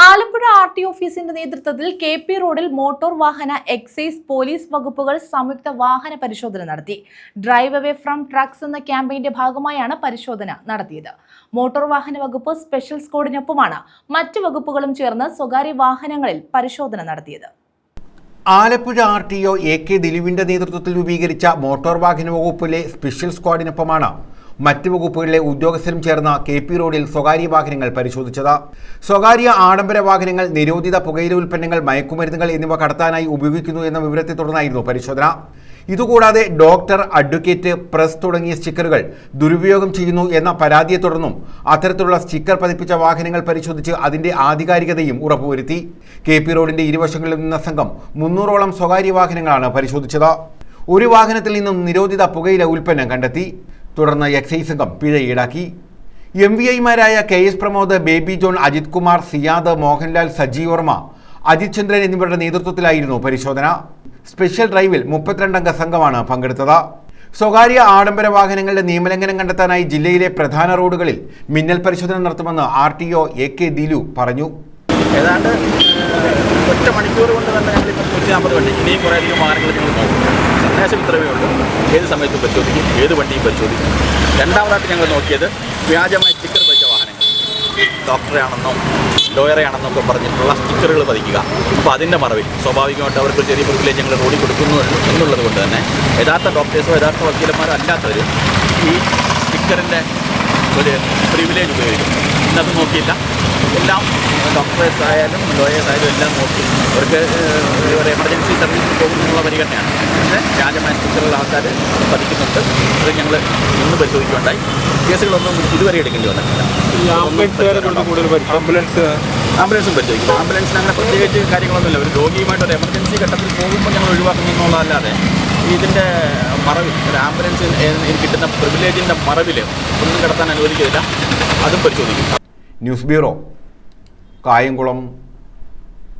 Alappuzha RT ഓഫീസിന്റെ നേതൃത്വത്തിൽ K P. റോഡിൽ മോട്ടോർ വാഹന എക്സൈസ് പോലീസ് വകുപ്പുകൾ സംയുക്ത വാഹന പരിശോധന നടത്തി. ഡ്രൈവ് അവേ ഫ്രം ട്രക്സ് എന്ന ക്യാമ്പയിന്റെ ഭാഗമായാണ് പരിശോധന നടത്തിയത്. മോട്ടോർ വാഹന വകുപ്പ് സ്പെഷ്യൽ സ്ക്വാഡിനൊപ്പമാണ് മറ്റ് വകുപ്പുകളും ചേർന്ന് സ്വകാര്യ വാഹനങ്ങളിൽ പരിശോധന നടത്തിയത്. ആലപ്പുഴ ആർ.ടി.ഒ. എ.കെ. ദിലീപിന്റെ നേതൃത്വത്തിൽ രൂപീകരിച്ച മോട്ടോർ വാഹന വകുപ്പിലെ സ്പെഷ്യൽ സ്ക്വാഡിനൊപ്പമാണ് മറ്റ് വകുപ്പുകളിലെ ഉദ്യോഗസ്ഥരും ചേർന്ന കെ.പി. റോഡിൽ സ്വകാര്യ വാഹനങ്ങൾ പരിശോധിച്ചത്. സ്വകാര്യ ആഡംബര വാഹനങ്ങൾ നിരോധിത പുകയില ഉൽപ്പന്നങ്ങൾ, മയക്കുമരുന്നുകൾ എന്നിവ കടത്താനായി ഉപയോഗിക്കുന്നു എന്ന വിവരത്തെ തുടർന്നായിരുന്നു പരിശോധന. ഇതുകൂടാതെ ഡോക്ടർ, അഡ്വക്കേറ്റ്, പ്രസ് തുടങ്ങിയ സ്റ്റിക്കറുകൾ ദുരുപയോഗം ചെയ്യുന്നു എന്ന പരാതിയെ തുടർന്നും അത്തരത്തിലുള്ള സ്റ്റിക്കർ പതിപ്പിച്ച വാഹനങ്ങൾ പരിശോധിച്ച് അതിന്റെ ആധികാരികതയും ഉറപ്പുവരുത്തി. കെ.പി. റോഡിന്റെ ഇരുവശങ്ങളിൽ നിന്ന സംഘം 300ഓളം സ്വകാര്യ വാഹനങ്ങളാണ് പരിശോധിച്ചത്. ഒരു വാഹനത്തിൽ നിന്നും നിരോധിത പുകയില ഉൽപ്പന്നം കണ്ടെത്തി. തുടർന്ന് എക്സൈസ് സംഘം പിഴ ഈടാക്കി. MVIമാരായ KS പ്രമോദ്, ബേബി ജോൺ, അജിത് കുമാർ, സിയാദ്, മോഹൻലാൽ, സജീവ് വർമ്മ, അജിത് ചന്ദ്രൻ എന്നിവരുടെ നേതൃത്വത്തിലായിരുന്നു പരിശോധന. സ്പെഷ്യൽ ഡ്രൈവിൽ 32 അംഗ സംഘമാണ് പങ്കെടുത്തത്. സ്വകാര്യ ആഡംബര വാഹനങ്ങളുടെ നിയമലംഘനം കണ്ടെത്താനായി ജില്ലയിലെ പ്രധാന റോഡുകളിൽ മിന്നൽ പരിശോധന നടത്തുമെന്ന് ആർ.ടി.ഒ. എ.കെ. ദിലു പറഞ്ഞു. ഏതാണ്ട് ഒറ്റ മണിക്കൂർ കൊണ്ട് തന്നെ ഞങ്ങൾ 150 വണ്ടി, ഇനിയും കുറേയധികം വാഹനങ്ങൾ ഞങ്ങൾ നോക്കും. സന്ദേശം ഇത്രയേ ഉള്ളൂ. ഏത് സമയത്തും പരിശോധിക്കും, ഏത് വണ്ടിയും പരിശോധിക്കും. രണ്ടാമതായിട്ട് ഞങ്ങൾ നോക്കിയത് വ്യാജമായി സ്റ്റിക്കർ പതിച്ച വാഹനങ്ങൾ, ഡോക്ടറെയാണെന്നോ ലോയറെയാണെന്നൊക്കെ പറഞ്ഞിട്ടുള്ള സ്റ്റിക്കറുകൾ പതിക്കുക. അപ്പോൾ അതിൻ്റെ മറവിൽ സ്വാഭാവികമായിട്ട് അവർക്ക് ചെറിയ പ്രിവിലേജ് ഞങ്ങൾ റോഡിൽ കൊടുക്കുന്നു എന്നുള്ളത് കൊണ്ട് തന്നെ യഥാർത്ഥ ഡോക്ടേഴ്സോ യഥാർത്ഥ വക്കീലന്മാരോ അല്ലാത്തവർ ഈ സ്റ്റിക്കറിൻ്റെ ഒരു പ്രിവിലേജ് ഉപയോഗിക്കും. ഇന്നത് നോക്കിയില്ല, എല്ലാം ഡോക്ടേഴ്സ് ആയാലും ലോയേഴ്സ് ആയാലും എല്ലാം നോക്കി അവർക്ക് ഒരു എമർജൻസി സർവീസിൽ പോകുന്നുള്ള പരിഗണനയാണ്. പക്ഷേ വ്യാജമായ സ്റ്റിക്കറുകൾ ആൾക്കാർ പതിക്കുന്നുണ്ട്. അത് ഞങ്ങൾ ഇന്ന് പരിശോധിക്കുകയുണ്ടായി. കേസുകളൊന്നും ഇതുവരെ എടുക്കേണ്ടി വന്നിട്ടില്ല. ആംബുലൻസും പരിശോധിക്കും. ആംബുലൻസിന് അങ്ങനെ പ്രത്യേകിച്ച് കാര്യങ്ങളൊന്നുമില്ല. ഒരു രോഗിയുമായിട്ട് ഒരു എമർജൻസി ഘട്ടത്തിൽ പോകുമ്പോൾ ഞങ്ങൾ ഒഴിവാക്കുന്നുള്ളതല്ലാതെ ഇതിൻ്റെ മറവിൽ ഒരു ആംബുലൻസ് കിട്ടുന്ന പ്രിവിലേജിൻ്റെ മറവിൽ ഒന്നും കിടത്താൻ അനുവദിക്കില്ല. അതും പരിശോധിക്കും. News bureau, Kayamkulam.